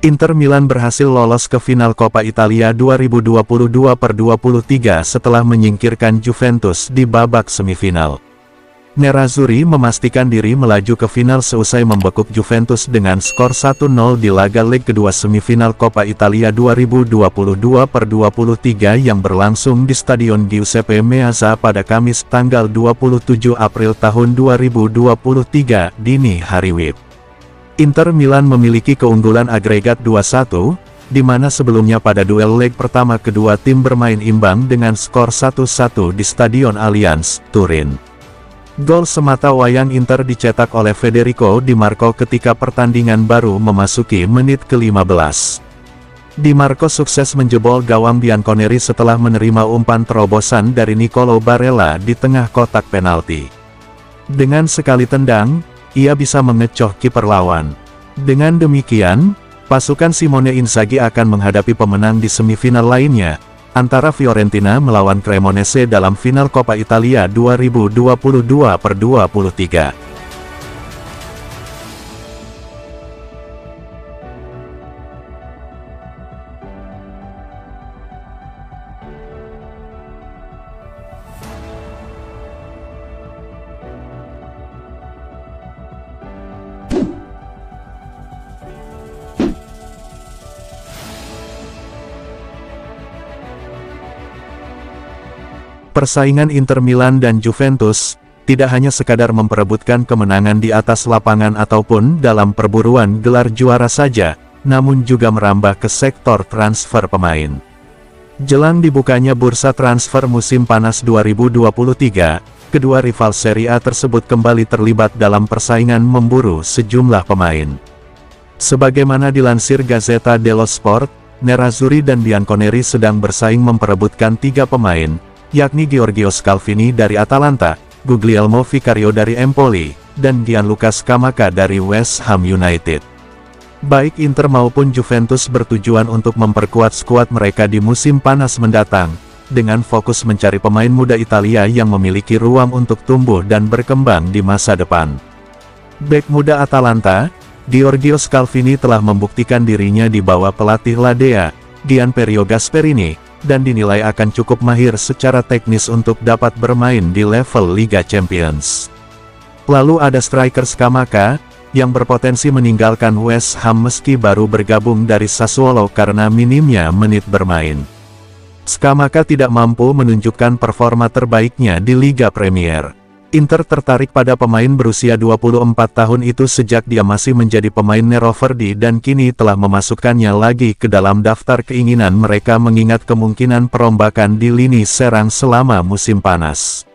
Inter Milan berhasil lolos ke final Coppa Italia 2022/23 setelah menyingkirkan Juventus di babak semifinal. Nerazzurri memastikan diri melaju ke final seusai membekuk Juventus dengan skor 1-0 di laga leg kedua semifinal Coppa Italia 2022/23 yang berlangsung di Stadion Giuseppe Meazza pada Kamis tanggal 27 April tahun 2023 dini hari WIB. Inter Milan memiliki keunggulan agregat 2-1, di mana sebelumnya pada duel leg pertama kedua tim bermain imbang dengan skor 1-1 di Stadion Allianz, Turin. Gol semata wayang Inter dicetak oleh Federico Di Marco ketika pertandingan baru memasuki menit ke-15. Di Marco sukses menjebol gawang Bianconeri setelah menerima umpan terobosan dari Nicolo Barella di tengah kotak penalti. Dengan sekali tendang, ia bisa mengecoh kiper lawan. Dengan demikian, pasukan Simone Inzaghi akan menghadapi pemenang di semifinal lainnya, antara Fiorentina melawan Cremonese dalam final Coppa Italia 2022/23. Persaingan Inter Milan dan Juventus tidak hanya sekadar memperebutkan kemenangan di atas lapangan ataupun dalam perburuan gelar juara saja, namun juga merambah ke sektor transfer pemain. Jelang dibukanya bursa transfer musim panas 2023, kedua rival Serie A tersebut kembali terlibat dalam persaingan memburu sejumlah pemain. Sebagaimana dilansir Gazzetta dello Sport, Nerazzurri dan Bianconeri sedang bersaing memperebutkan 3 pemain, yakni Giorgio Scalvini dari Atalanta, Guglielmo Vicario dari Empoli, dan Gianluca Scamacca dari West Ham United. Baik Inter maupun Juventus bertujuan untuk memperkuat skuad mereka di musim panas mendatang, dengan fokus mencari pemain muda Italia yang memiliki ruang untuk tumbuh dan berkembang di masa depan. Bek muda Atalanta, Giorgio Scalvini telah membuktikan dirinya di bawah pelatih Ladea, Gianpiero Gasperini, dan dinilai akan cukup mahir secara teknis untuk dapat bermain di level Liga Champions. Lalu ada striker Scamacca, yang berpotensi meninggalkan West Ham meski baru bergabung dari Sassuolo karena minimnya menit bermain. Scamacca tidak mampu menunjukkan performa terbaiknya di Liga Premier. Inter tertarik pada pemain berusia 24 tahun itu sejak dia masih menjadi pemain Neroverdi dan kini telah memasukkannya lagi ke dalam daftar keinginan mereka mengingat kemungkinan perombakan di lini serang selama musim panas.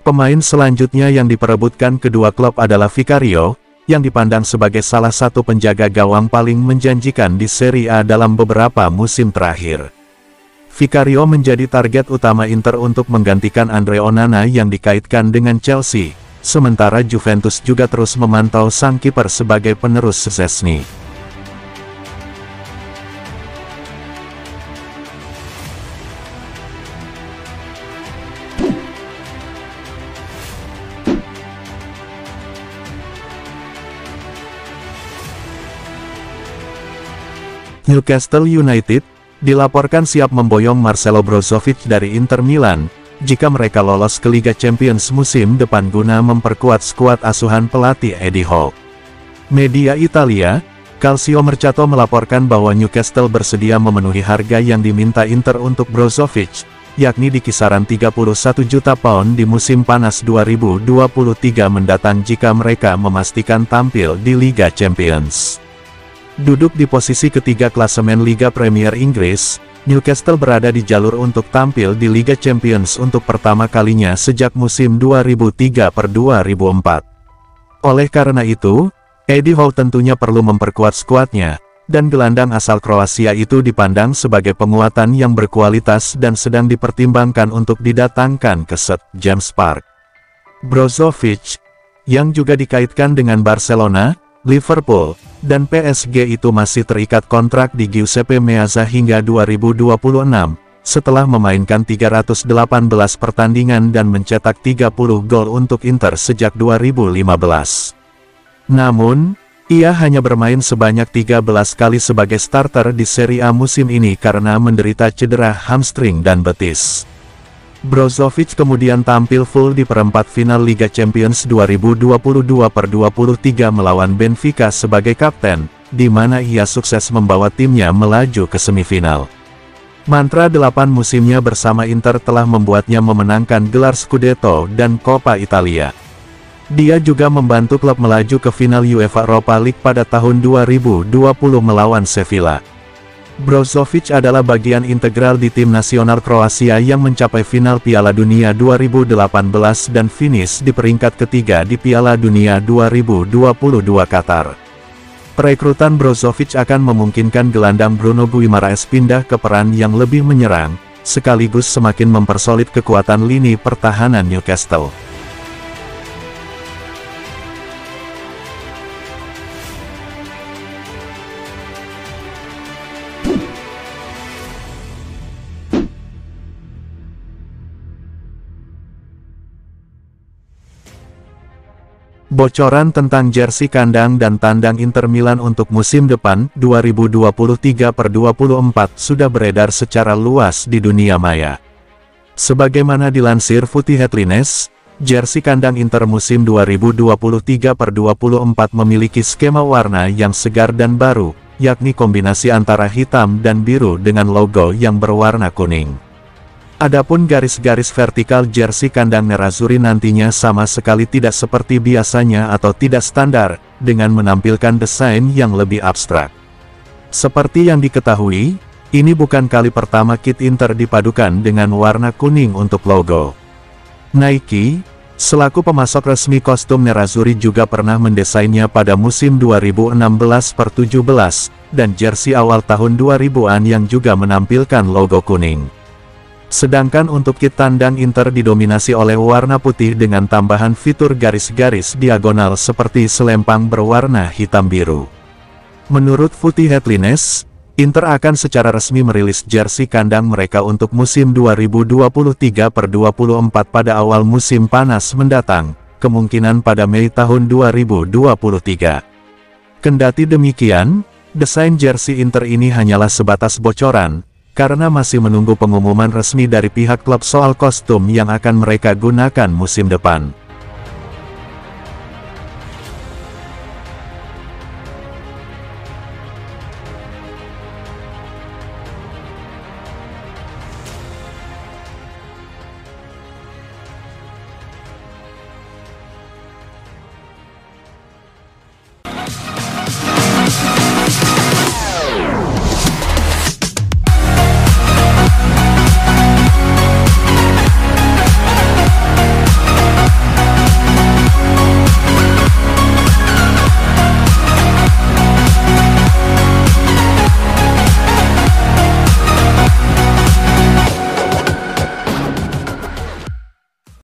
Pemain selanjutnya yang diperebutkan kedua klub adalah Vicario, yang dipandang sebagai salah satu penjaga gawang paling menjanjikan di Serie A dalam beberapa musim terakhir. Vicario menjadi target utama Inter untuk menggantikan Andre Onana yang dikaitkan dengan Chelsea, sementara Juventus juga terus memantau sang kiper sebagai penerus Szczesny. Newcastle United dilaporkan siap memboyong Marcelo Brozovic dari Inter Milan, jika mereka lolos ke Liga Champions musim depan guna memperkuat skuad asuhan pelatih Eddie Howe. Media Italia, Calcio Mercato melaporkan bahwa Newcastle bersedia memenuhi harga yang diminta Inter untuk Brozovic, yakni di kisaran 31 juta pound di musim panas 2023 mendatang jika mereka memastikan tampil di Liga Champions. Duduk di posisi ketiga klasemen Liga Premier Inggris, Newcastle berada di jalur untuk tampil di Liga Champions untuk pertama kalinya sejak musim 2003-2004. Oleh karena itu, Eddie Howe tentunya perlu memperkuat skuadnya, dan gelandang asal Kroasia itu dipandang sebagai penguatan yang berkualitas dan sedang dipertimbangkan untuk didatangkan ke St. James Park. Brozovic, yang juga dikaitkan dengan Barcelona, Liverpool, dan PSG itu masih terikat kontrak di Giuseppe Meazza hingga 2026, setelah memainkan 318 pertandingan dan mencetak 30 gol untuk Inter sejak 2015. Namun, Ia hanya bermain sebanyak 13 kali sebagai starter di Serie A musim ini karena menderita cedera hamstring dan betis. Brozovic kemudian tampil full di perempat final Liga Champions 2022/23 melawan Benfica sebagai kapten, di mana ia sukses membawa timnya melaju ke semifinal. Mantra 8 musimnya bersama Inter telah membuatnya memenangkan gelar Scudetto dan Coppa Italia. Dia juga membantu klub melaju ke final UEFA Europa League pada tahun 2020 melawan Sevilla. Brozovic adalah bagian integral di tim nasional Kroasia yang mencapai final Piala Dunia 2018 dan finish di peringkat ketiga di Piala Dunia 2022 Qatar. Perekrutan Brozovic akan memungkinkan gelandang Bruno Guimaraes pindah ke peran yang lebih menyerang, sekaligus semakin mempersolid kekuatan lini pertahanan Newcastle. Bocoran tentang jersey kandang dan tandang Inter Milan untuk musim depan 2023/24 sudah beredar secara luas di dunia maya. Sebagaimana dilansir Footy Headlines, jersey kandang Inter musim 2023/24 memiliki skema warna yang segar dan baru, yakni kombinasi antara hitam dan biru dengan logo yang berwarna kuning. Adapun garis-garis vertikal jersey kandang Nerazzurri nantinya sama sekali tidak seperti biasanya atau tidak standar, dengan menampilkan desain yang lebih abstrak. Seperti yang diketahui, ini bukan kali pertama kit Inter dipadukan dengan warna kuning untuk logo. Nike, selaku pemasok resmi kostum Nerazzurri juga pernah mendesainnya pada musim 2016/17, dan jersey awal tahun 2000-an yang juga menampilkan logo kuning. Sedangkan untuk kit tandang Inter didominasi oleh warna putih dengan tambahan fitur garis-garis diagonal seperti selempang berwarna hitam biru. Menurut Footy Headlines, Inter akan secara resmi merilis jersey kandang mereka untuk musim 2023/24 pada awal musim panas mendatang, kemungkinan pada Mei tahun 2023. Kendati demikian, desain jersey Inter ini hanyalah sebatas bocoran, karena masih menunggu pengumuman resmi dari pihak klub soal kostum yang akan mereka gunakan musim depan.